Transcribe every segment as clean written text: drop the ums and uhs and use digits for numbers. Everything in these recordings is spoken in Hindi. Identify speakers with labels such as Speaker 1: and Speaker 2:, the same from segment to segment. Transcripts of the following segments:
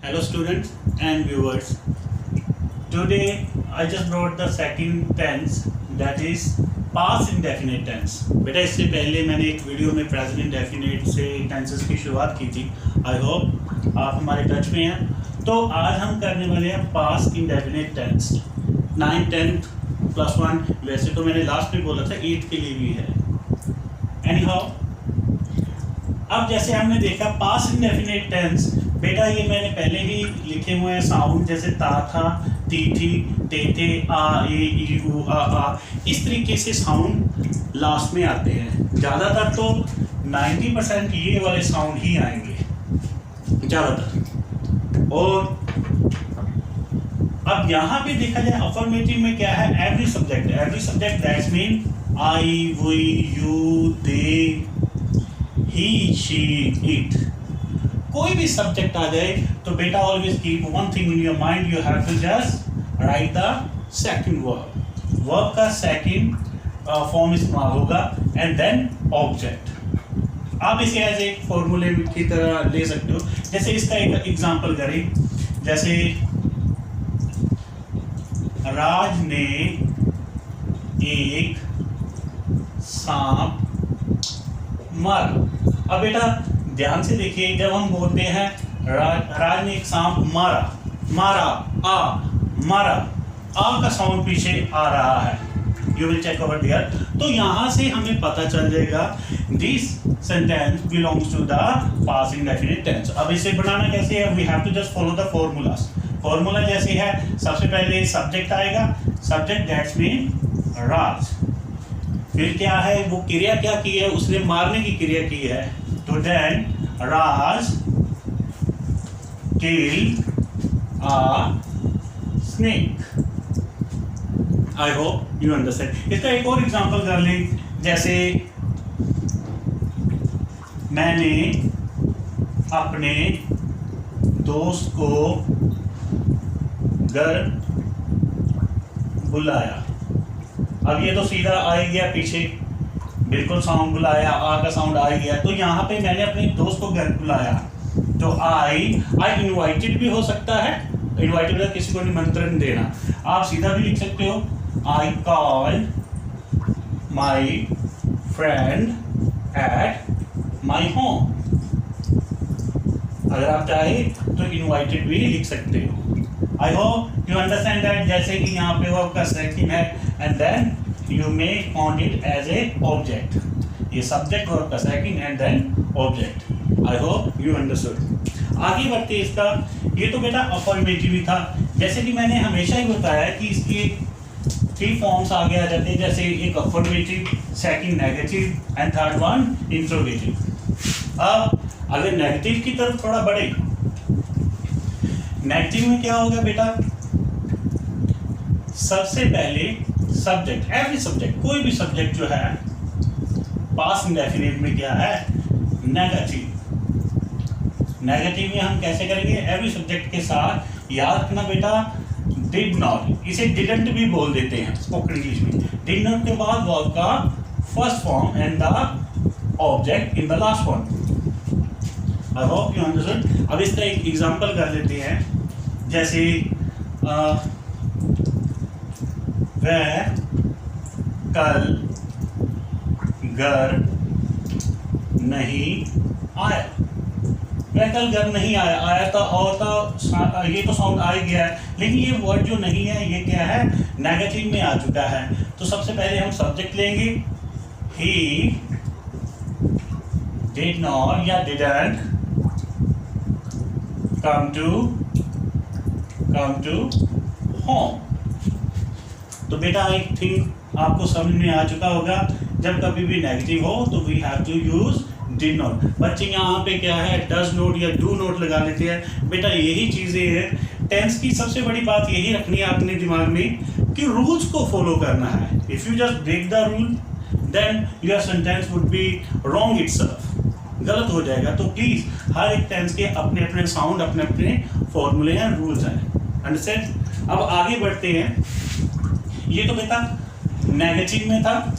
Speaker 1: Hello students and viewers. Today I just brought the second tense, that is past indefinite tense. बेटा इससे पहले मैंने एक वीडियो में प्रेजेंट इंडेफिनिट से टेंसेस की शुरुआत की थी. आई होप आप हमारे टच में हैं. तो आज हम करने वाले हैं पास्ट इंडेफिनिट टेंस. 9, 10 प्लस 1. वैसे तो मैंने लास्ट में बोला था 8 के लिए भी है. एनीहाउ, अब जैसे हमने देखा पास्ट इंडेफिनिट टेंस, बेटा ये मैंने पहले ही लिखे हुए हैं साउंड, जैसे ता था, ती थी, ते थे, आ ए ई उ आ. इस तरीके से साउंड लास्ट में आते हैं. ज़्यादातर तो 90% ये वाले साउंड ही आएंगे ज़्यादातर. और अब यहाँ पे देखा जाए अफर्मेटिव में क्या है, every subject that's mean I, we, you, they, he, she, it. कोई भी सब्जेक्ट आ जाए तो बेटा always keep one thing in your mind, you have to just write the second verb का सेकंड फॉर्म इस्तेमाल होगा एंड देन ऑब्जेक्ट. आप इसे एज एक फॉर्मूले की तरह ले सकते हो. जैसे इसका एक एग्जांपल करें, जैसे राज ने एक सांप मारा. अब बेटा ध्यान से देखिए, जब हम बोलते हैं राज ने एक सांप मारा आ का साउंड पीछे आ रहा है. You will check over there. तो यहां से हमें पता चल जाएगा this sentence belongs to the past indefinite tense. अब इसे बनाना कैसे है, we have to just follow the formulas. Formula जैसे है, सबसे पहले सब्जेक्ट आएगा, सब्जेक्ट दैट्स मीन राज. फिर क्या है, वो क्रिया क्या की है, उसने मारने की क्रिया की है. तो then Raj kill a snake. I hope you understand. इसका एक और एग्जांपल कर लें, जैसे मैंने अपने दोस्त को घर बुलाया. अब ये तो सीधा आ गया पीछे, बिल्कुल साउंड बुलाया, आ का साउंड आ गया. तो यहाँ पे मैंने अपने दोस्त को घर बुलाया. तो आई इनवाइटेड भी हो सकता है. इनवाइटेड मतलब किसी को निमंत्रण देना. आप सीधा भी लिख सकते हो, I called my friend at my home. अगर आप चाहे तो इनवाइटेड भी लिख सकते हो. I hope you understand that. जैसे कि यहाँ पे वर्ब का सेकंड है and then you may count it as a object. ये subject verb का second and then object. I hope you understood. आगे बढ़ते इसका, ये तो बेटा affirmative ही था. जैसे कि मैंने हमेशा ही बताया कि इसके 3 फॉर्म्स आगे आ जाते हैं, जैसे एक affirmative, second negative and third one interrogative. अब अगर नेगेटिव की तरफ थोड़ा बढ़े, नेगेटिव में क्या होगा बेटा, सबसे पहले सब्जेक्ट, एवरी सब्जेक्ट, कोई भी सब्जेक्ट जो है पास्ट इंडेफिनिट में क्या है, नेगेटिव. नेगेटिव में हम कैसे करेंगे, एवरी सब्जेक्ट के साथ. याद रखना बेटा, डिड नॉट, इसे डिडंट भी बोल देते हैं स्पोकन इंग्लिश में. डिड नॉट के बाद वर्ब का first form and the object in the last form. I hope you understood. अब इसका एक एग्जांपल कर लेते हैं, जैसे वह कल घर नहीं आया. वह कल घर नहीं आया. आया था और था, ये तो साउंड आ गया है, लेकिन ये वर्ड जो नहीं है ये क्या है, नेगेटिव में आ चुका है. तो सबसे पहले हम सब्जेक्ट लेंगे, ही डिड नॉट या डिडंट कम टू होम. तो बेटा आई थिंक आपको समझ में आ चुका होगा, जब कभी भी नेगेटिव हो तो we have to use did not. बच्चे यहाँ पे क्या है, डज नॉट या डू नॉट लगा लेते हैं. बेटा यही चीज़ें हैं. टेंस की सबसे बड़ी बात यही रखनी है अपने दिमाग में कि रूल्स को फॉलो करना है. If you just break the rule then your sentence would be wrong itself, गलत हो जाएगा. तो प्लीज़ हर एक टेंस के अपने अपने साउंड, अपने अपने फॉर्मूले हैं, रूल्स हैं. अंडरस्टैंड. अब आगे बढ़ते हैं. ये तो बेटा नेगेटिव में था.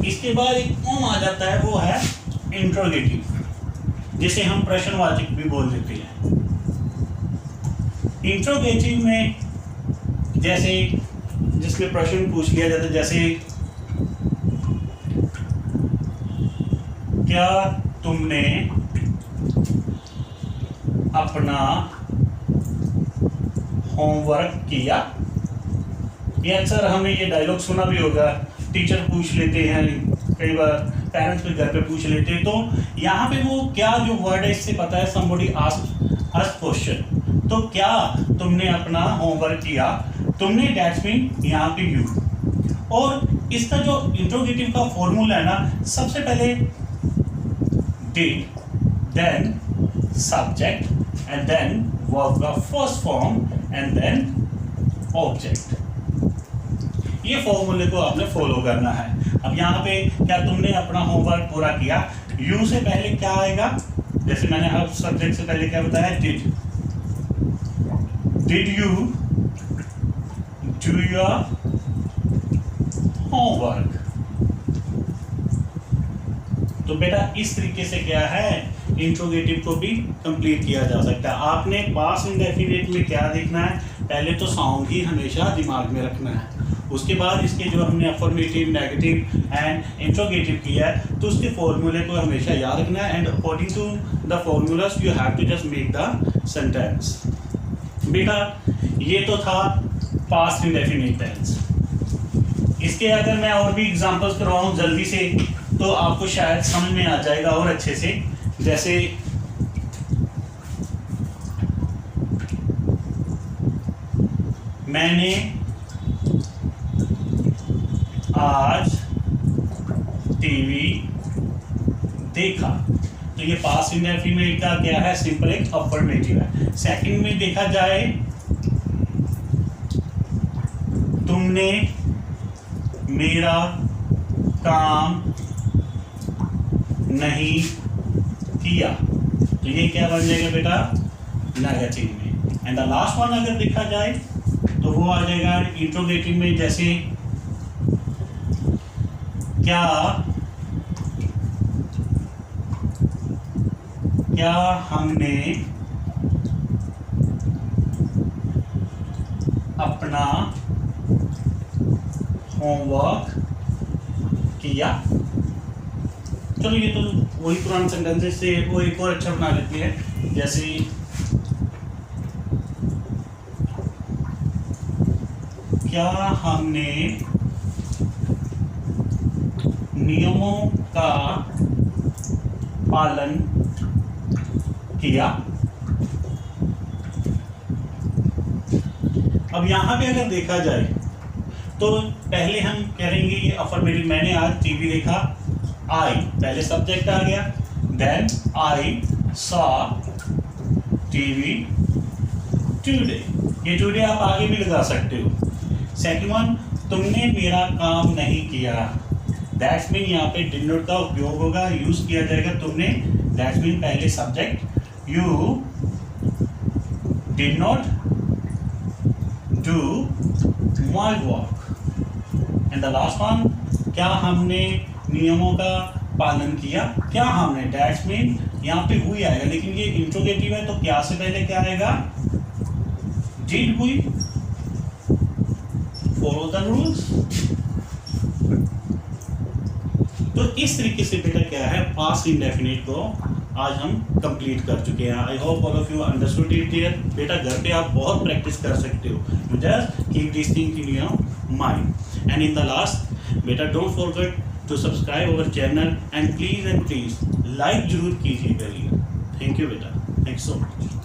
Speaker 1: इसके बाद एक फॉर्म आ जाता है, वो है इंट्रोगेटिव, जिसे हम प्रश्नवाचक भी बोल देते हैं. इंट्रोगेटिव में जैसे जिसमें प्रश्न पूछ लिया जाता है, जैसे क्या तुमने अपना होमवर्क किया। ये अक्सर हमें ये डायलॉग सुना भी होगा, टीचर पूछ लेते हैं, कई बार पेरेंट्स भी घर पे पूछ लेते हैं। तो यहाँ पे वो क्या जो वर्ड है इससे पता है somebody asked us question, तो क्या तुमने अपना होमवर्क किया, तुमने दैट्स मीन यहाँ पे यू। और इसका जो इंट्रोगेटिव का फॉर्मूला है ना, सबसे पहले did, then subject, and then verb का first form, and then object। ये फॉर्मूले को आपने फॉलो करना है। अब यहाँ पे क्या तुमने अपना होमवर्क पूरा किया, यू से पहले क्या आएगा, जैसे मैंने अब सब्जेक्ट से पहले क्या बताया, did you do your homework. तो बेटा इस तरीके से क्या है, इंट्रोगेटिव को भी कंप्लीट किया जा सकता है। आपने पास्ट इंडेफिनिट में क्या देखना है, पहले तो साउंड ही हमेशा दिमाग में रखना है, उसके बाद इसके जो हमने अफर्मेटिव, नेगेटिव एंड इंट्रोगेटिव किया है तो उसके फॉर्मूले को हमेशा याद रखना है, and according to the formulas you have to just make the sentence. बेटा ये तो था पास्ट इंडेफिनिट टेंस। इसके अगर मैं और भी एग्जांपल्स करवाऊँ जल्दी से तो आपको शायद समझ में आ जाएगा और अच्छे से। जैसे मैंने आज टीवी देखा, तो ये पास्ट इंडेफिनिट का क्या है, सिंपल एक अफर्मेटिव है। सेकंड में देखा जाए, तुमने मेरा काम नहीं किया, तो ये क्या बन जाएगा बेटा, नेगेटिव में। एंड द लास्ट वन अगर देखा जाए तो वो आ जाएगा इंट्रोगेटिव में, जैसे क्या हमने अपना होमवर्क किया। चलो ये तो वही पुराने सेंटेंसेस से वो एक और अच्छा बना लेती है, जैसे क्या हमने नियमों का पालन किया। अब यहाँ पे अगर देखा जाए तो पहले हम करेंगे ये अफर्मेटिव, मैंने आज टीवी देखा, आई पहले सब्जेक्ट आ गया, then I saw TV today, ये टुडे आप आगे भी लगा सकते हो। सेकंड वन, तुमने मेरा काम नहीं किया, दैट्स मीन यहाँ पे डिड नॉट का उपयोग होगा, यूज किया जाएगा तुमने, दैट्स मीन पहले subject, you did not do my work. And the last one, क्या हमने नियमों का पालन किया, क्या हमने, दैट्स मीन यहाँ पे हुई आएगा, लेकिन ये इंट्रोगेटिव है तो क्या से पहले क्या आएगा, did we follow the rules. तो इस तरीके से बेटा क्या है, पास्ट इंडेफिनिट को आज हम कंप्लीट कर चुके हैं। I hope all of you understood it clear. बेटा घर पे आप बहुत प्रैक्टिस कर सकते हो, just keep this thing in your mind. And in the last बेटा don't forget to subscribe our channel and please like जरूर कीजिएगा। थैंक यू बेटा, थैंक सो मच।